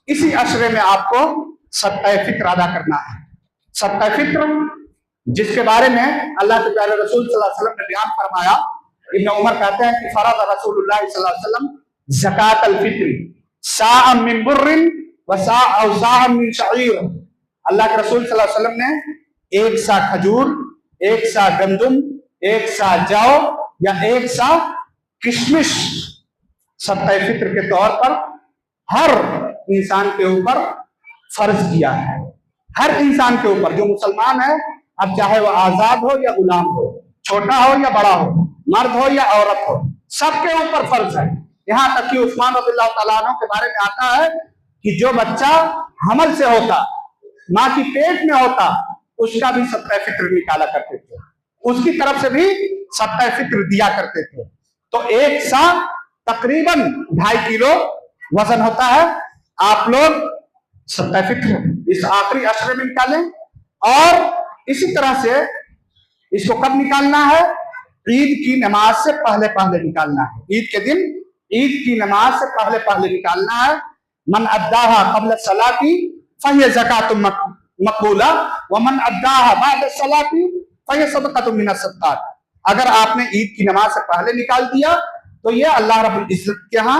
اسی عشرے میں آپ کو صدقہ فطر ادا کرنا ہے۔ صدقہ فطر جس کے بارے میں اللہ کے پیارے رسول صلی اللہ علیہ وسلم نے بیان فرمایا، ابن عمر کہتے ہیں کہ فرض رسول اللہ صلی اللہ علیہ وسلم زکات الفطر صاع من بر وصاع او صاع من شعیر۔ اللہ کے رسول صلی اللہ علیہ وسلم نے ایک سا کھجور، ایک سا گندم، ایک سا جو یا ایک سا کشمش صدقہ فطر کے طور پر ہر انسان کے اوپر فرض کیا ہے۔ ہر انسان کے اوپر جو مسلمان ہے، اب چاہے وہ آزاد ہو یا غلام ہو، چھوٹا ہو یا بڑا ہو، مرد ہو یا عورت ہو، سب کے اوپر فرض ہے۔ یہاں تک کہ عثمان رضی اللہ تعالیٰ عنہ کے بارے میں آتا ہے کہ جو بچہ حمل سے ہوتا، ماں کی پیٹ میں ہوتا، اس کا بھی صدقہ فطر نکالا کرتے تھے، اس کی طرف سے بھی صدقہ فطر دیا کرتے تھے۔ تو ایک سا تقریباً 2.5 کلو وزن ہوتا ہے۔ آپ لوگ صدقہ فطر اس آخری عشرے میں نکالیں، اور اسی طرح سے اس کو کب نکالنا ہے؟ عید کی نماز سے پہلے پہلے نکالنا ہے۔ عید کے دن عید کی نماز سے پہلے پہلے نکالنا ہے۔ من اداها قبل الصلاة فهي زکاۃ مقبولہ ومن اداها بعد الصلاة فهي صدقۃ من الصدقات۔ اگر آپ نے عید کی نماز سے پہلے نکال دیا تو یہ اللہ رب العزت کے ہاں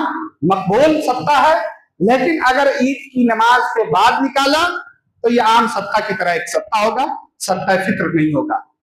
مقبول صدقہ ہے، لیکن اگر عید کی نماز کے بعد نکالا تو یہ عام صدقہ کی طرح ایک صدقہ ہوگا، صدقہ فطر نہیں ہوگا۔